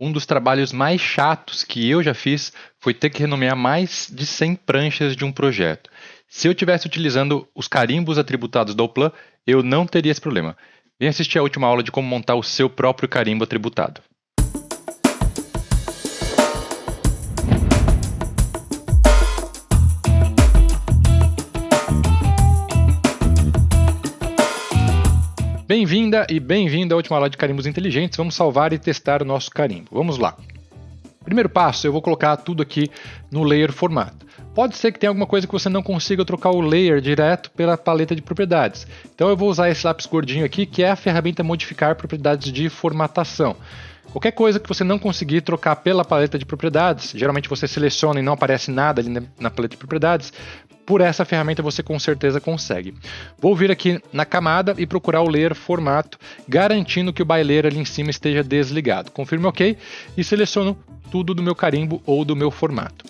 Um dos trabalhos mais chatos que eu já fiz foi ter que renomear mais de 100 pranchas de um projeto. Se eu estivesse utilizando os carimbos atributados da Oplan, eu não teria esse problema. Vem assistir a última aula de como montar o seu próprio carimbo atributado. Bem-vinda e bem-vindo à última aula de carimbos inteligentes. Vamos salvar e testar o nosso carimbo. Vamos lá. Primeiro passo, eu vou colocar tudo aqui no layer formato. Pode ser que tenha alguma coisa que você não consiga trocar o layer direto pela paleta de propriedades. Então eu vou usar esse lápis gordinho aqui, que é a ferramenta modificar propriedades de formatação. Qualquer coisa que você não conseguir trocar pela paleta de propriedades, geralmente você seleciona e não aparece nada ali na paleta de propriedades, por essa ferramenta você com certeza consegue. Vou vir aqui na camada e procurar o layer formato, garantindo que o by layer ali em cima esteja desligado. Confirme OK e seleciono tudo do meu carimbo ou do meu formato.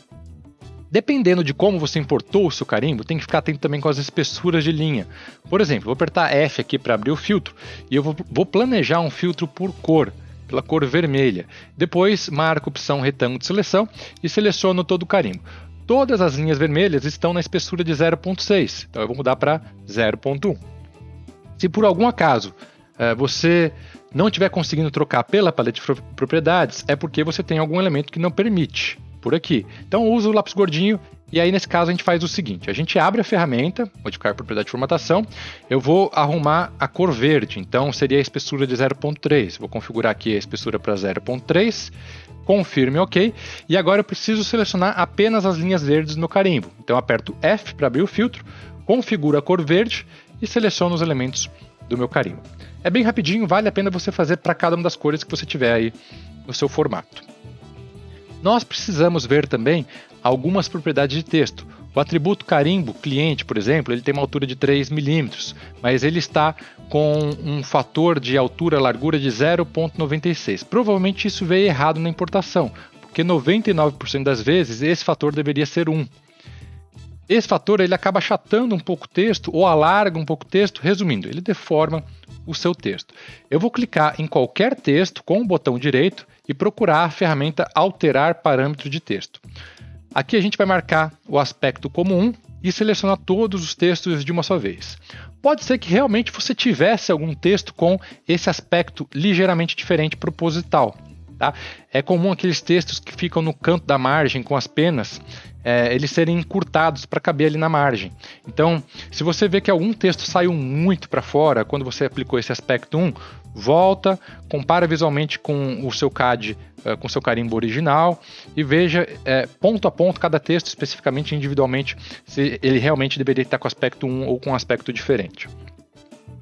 Dependendo de como você importou o seu carimbo, tem que ficar atento também com as espessuras de linha. Por exemplo, vou apertar F aqui para abrir o filtro e eu vou planejar um filtro por cor, pela cor vermelha. Depois marco a opção retângulo de seleção e seleciono todo o carimbo. Todas as linhas vermelhas estão na espessura de 0.6, então eu vou mudar para 0.1. Se por algum acaso você não estiver conseguindo trocar pela paleta de propriedades, é porque você tem algum elemento que não permite, por aqui. Então eu uso o lápis gordinho e aí nesse caso a gente faz o seguinte, a gente abre a ferramenta, modificar propriedade de formatação, eu vou arrumar a cor verde, então seria a espessura de 0.3, vou configurar aqui a espessura para 0.3, confirme OK, e agora eu preciso selecionar apenas as linhas verdes no carimbo, então aperto F para abrir o filtro, configuro a cor verde e seleciono os elementos do meu carimbo. É bem rapidinho, vale a pena você fazer para cada uma das cores que você tiver aí no seu formato. Nós precisamos ver também algumas propriedades de texto. O atributo carimbo cliente, por exemplo, ele tem uma altura de 3 milímetros, mas ele está com um fator de altura-largura de 0.96. Provavelmente isso veio errado na importação, porque 99% das vezes esse fator deveria ser 1. Esse fator ele acaba achatando um pouco o texto ou alarga um pouco o texto, resumindo, ele deforma o seu texto. Eu vou clicar em qualquer texto com o botão direito e procurar a ferramenta alterar parâmetro de texto. Aqui a gente vai marcar o aspecto como 1 e selecionar todos os textos de uma só vez. Pode ser que realmente você tivesse algum texto com esse aspecto ligeiramente diferente proposital. Tá? É comum aqueles textos que ficam no canto da margem com as penas, eles serem encurtados para caber ali na margem. Então, se você vê que algum texto saiu muito para fora quando você aplicou esse aspecto 1, volta, compara visualmente com o seu CAD, com o seu carimbo original e veja ponto a ponto cada texto, especificamente individualmente, se ele realmente deveria estar com aspecto 1 ou com aspecto diferente.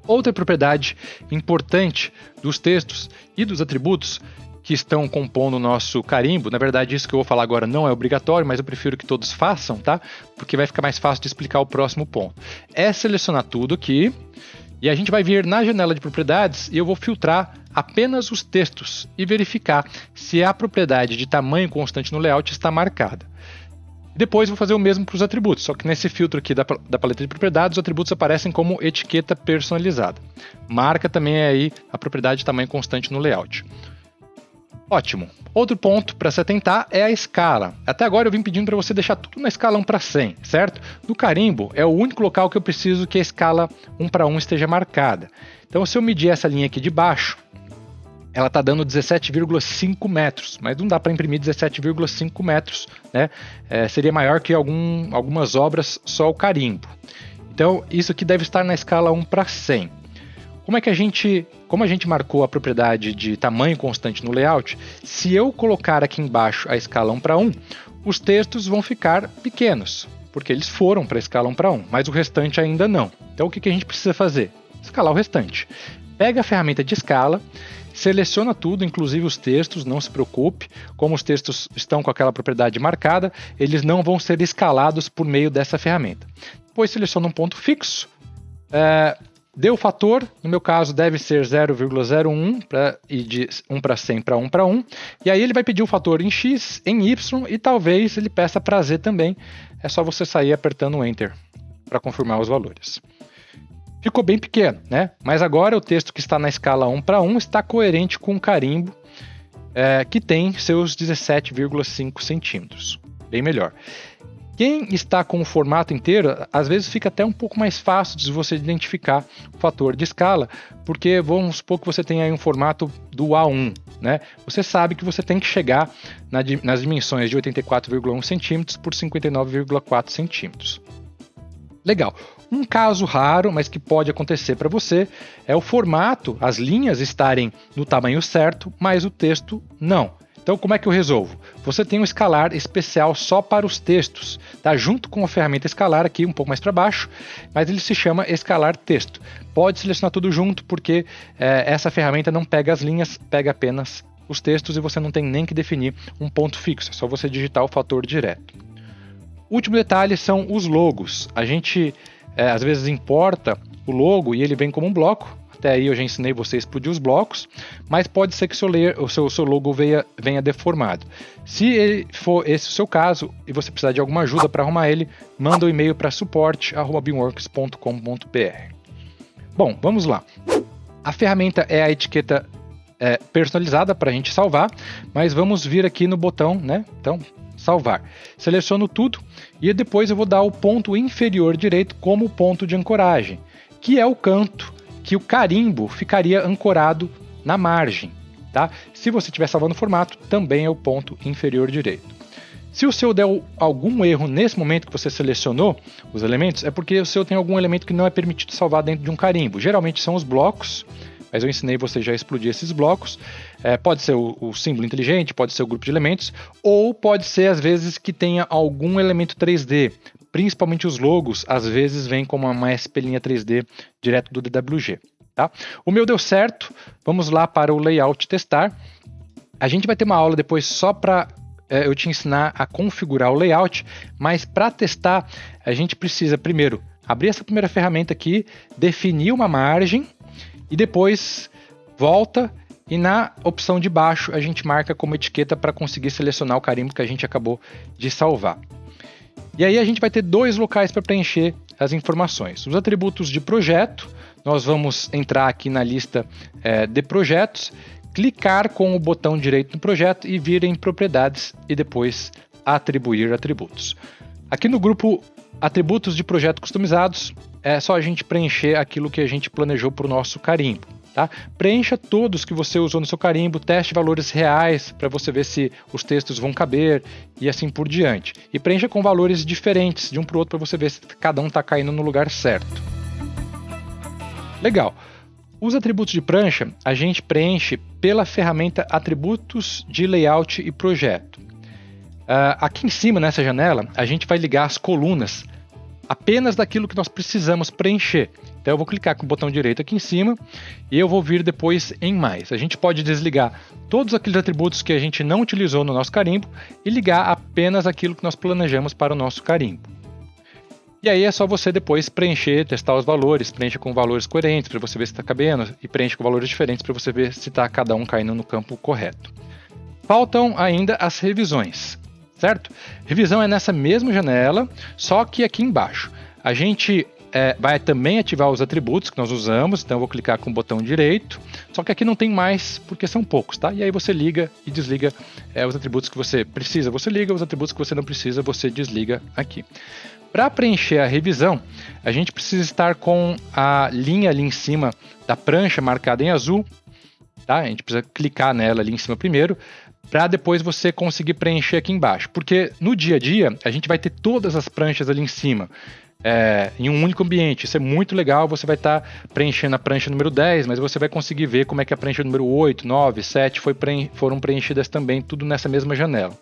Outra propriedade importante dos textos e dos atributos que estão compondo o nosso carimbo, na verdade isso que eu vou falar agora não é obrigatório, mas eu prefiro que todos façam, tá? Porque vai ficar mais fácil de explicar o próximo ponto. É selecionar tudo aqui e a gente vai vir na janela de propriedades e eu vou filtrar apenas os textos e verificar se a propriedade de tamanho constante no layout está marcada. Depois vou fazer o mesmo para os atributos, só que nesse filtro aqui da paleta de propriedades, os atributos aparecem como etiqueta personalizada. Marca também aí a propriedade de tamanho constante no layout. Ótimo. Outro ponto para se atentar é a escala. Até agora eu vim pedindo para você deixar tudo na escala 1 para 100, certo? No carimbo é o único local que eu preciso que a escala 1 para 1 esteja marcada. Então se eu medir essa linha aqui de baixo, ela está dando 17,5 metros, mas não dá para imprimir 17,5 metros, né? Seria maior que algumas obras só o carimbo. Então isso aqui deve estar na escala 1 para 100. Como a gente marcou a propriedade de tamanho constante no layout, se eu colocar aqui embaixo a escala 1 para 1, os textos vão ficar pequenos, porque eles foram para a escala 1 para 1, mas o restante ainda não. Então o que a gente precisa fazer? Escalar o restante. Pega a ferramenta de escala, seleciona tudo, inclusive os textos, não se preocupe, como os textos estão com aquela propriedade marcada, eles não vão ser escalados por meio dessa ferramenta. Depois seleciona um ponto fixo, deu o fator, no meu caso deve ser 0,01 e de 1 para 100 para 1 para 1. E aí ele vai pedir o fator em X, em Y e talvez ele peça para Z também. É só você sair apertando Enter para confirmar os valores. Ficou bem pequeno, né? Mas agora o texto que está na escala 1 para 1 está coerente com o carimbo que tem seus 17,5 centímetros. Bem melhor. Quem está com o formato inteiro, às vezes fica até um pouco mais fácil de você identificar o fator de escala, porque vamos supor que você tem aí um formato do A1, né? Você sabe que você tem que chegar nas dimensões de 84,1 centímetros por 59,4 centímetros. Legal. Um caso raro, mas que pode acontecer para você, é o formato, as linhas estarem no tamanho certo, mas o texto não. Então, como é que eu resolvo? Você tem um escalar especial só para os textos, tá? Junto com a ferramenta escalar aqui, um pouco mais para baixo, mas ele se chama escalar texto. Pode selecionar tudo junto, porque essa ferramenta não pega as linhas, pega apenas os textos e você não tem nem que definir um ponto fixo, é só você digitar o fator direto. Último detalhe são os logos. A gente às vezes importa o logo e ele vem como um bloco. Até aí eu já ensinei você a explodir os blocos, mas pode ser que o seu logo venha deformado. Se for esse o seu caso e você precisar de alguma ajuda para arrumar ele, manda um e-mail para suporte@beamworks.com.br. Bom, vamos lá. A ferramenta é a etiqueta personalizada para a gente salvar, mas vamos vir aqui no botão, né? Então, salvar. Seleciono tudo e depois eu vou dar o ponto inferior direito como ponto de ancoragem, que é o canto que o carimbo ficaria ancorado na margem, tá? Se você estiver salvando o formato, também é o ponto inferior direito. Se o seu der algum erro nesse momento que você selecionou os elementos, é porque o seu tem algum elemento que não é permitido salvar dentro de um carimbo. Geralmente são os blocos, mas eu ensinei você já a explodir esses blocos. Pode ser o símbolo inteligente, pode ser o grupo de elementos, ou pode ser às vezes que tenha algum elemento 3D. Principalmente os logos, às vezes vem como uma espelhinha 3D direto do DWG. Tá? O meu deu certo, vamos lá para o layout testar. A gente vai ter uma aula depois só para eu te ensinar a configurar o layout, mas para testar a gente precisa primeiro abrir essa primeira ferramenta aqui, definir uma margem e depois volta e na opção de baixo a gente marca como etiqueta para conseguir selecionar o carimbo que a gente acabou de salvar. E aí a gente vai ter dois locais para preencher as informações. Os atributos de projeto, nós vamos entrar aqui na lista de projetos, clicar com o botão direito no projeto e vir em propriedades e depois atribuir atributos. Aqui no grupo atributos de projeto customizados, é só a gente preencher aquilo que a gente planejou para o nosso carimbo. Tá? Preencha todos que você usou no seu carimbo, teste valores reais para você ver se os textos vão caber e assim por diante. E preencha com valores diferentes de um para o outro para você ver se cada um está caindo no lugar certo. Legal. Os atributos de prancha a gente preenche pela ferramenta Atributos de Layout e Projeto. Aqui em cima nessa janela a gente vai ligar as colunas apenas daquilo que nós precisamos preencher. Então eu vou clicar com o botão direito aqui em cima e eu vou vir depois em mais. A gente pode desligar todos aqueles atributos que a gente não utilizou no nosso carimbo e ligar apenas aquilo que nós planejamos para o nosso carimbo. E aí é só você depois preencher, testar os valores, preenche com valores coerentes para você ver se está cabendo e preenche com valores diferentes para você ver se está cada um caindo no campo correto. Faltam ainda as revisões, certo? Revisão é nessa mesma janela, só que aqui embaixo. A gente vai também ativar os atributos que nós usamos, então eu vou clicar com o botão direito, só que aqui não tem mais porque são poucos, tá? E aí você liga e desliga os atributos que você precisa, você liga, os atributos que você não precisa, você desliga aqui. Para preencher a revisão, a gente precisa estar com a linha ali em cima da prancha marcada em azul, tá? A gente precisa clicar nela ali em cima primeiro, para depois você conseguir preencher aqui embaixo, porque no dia a dia a gente vai ter todas as pranchas ali em cima, em um único ambiente. Isso é muito legal, você vai estar preenchendo a prancha número 10, mas você vai conseguir ver como é que a prancha número 8, 9, 7 foram preenchidas também, tudo nessa mesma janela.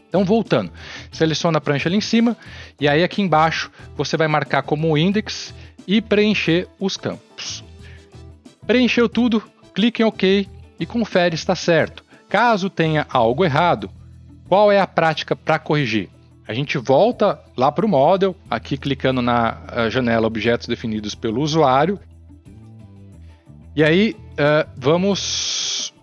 Então voltando, seleciona a prancha ali em cima e aí aqui embaixo você vai marcar como index e preencher os campos. Preencheu tudo, clique em OK e confere se está certo. Caso tenha algo errado, qual é a prática para corrigir? A gente volta lá para o model, aqui clicando na janela Objetos Definidos pelo Usuário. E aí vamos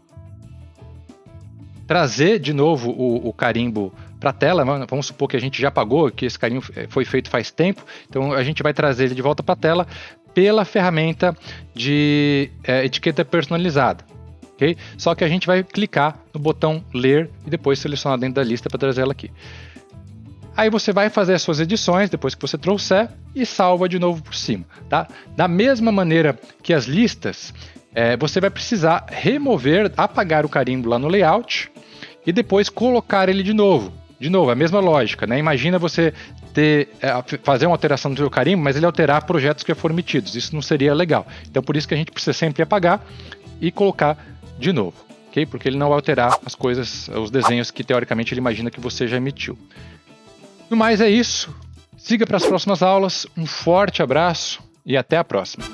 trazer de novo o carimbo para a tela. Vamos supor que a gente já apagou, que esse carimbo foi feito faz tempo. Então a gente vai trazer ele de volta para a tela pela ferramenta de etiqueta personalizada. ok? Só que a gente vai clicar no botão ler e depois selecionar dentro da lista para trazer ela aqui. Aí você vai fazer as suas edições depois que você trouxer e salva de novo por cima, tá? Da mesma maneira que as listas, você vai precisar remover, apagar o carimbo lá no layout e depois colocar ele de novo. De novo, a mesma lógica, né? Imagina você fazer uma alteração no seu carimbo, mas ele alterar projetos que foram emitidos. Isso não seria legal. Então, por isso que a gente precisa sempre apagar e colocar de novo, ok? Porque ele não vai alterar as coisas, os desenhos que teoricamente ele imagina que você já emitiu. No mais é isso. Siga para as próximas aulas. Um forte abraço e até a próxima.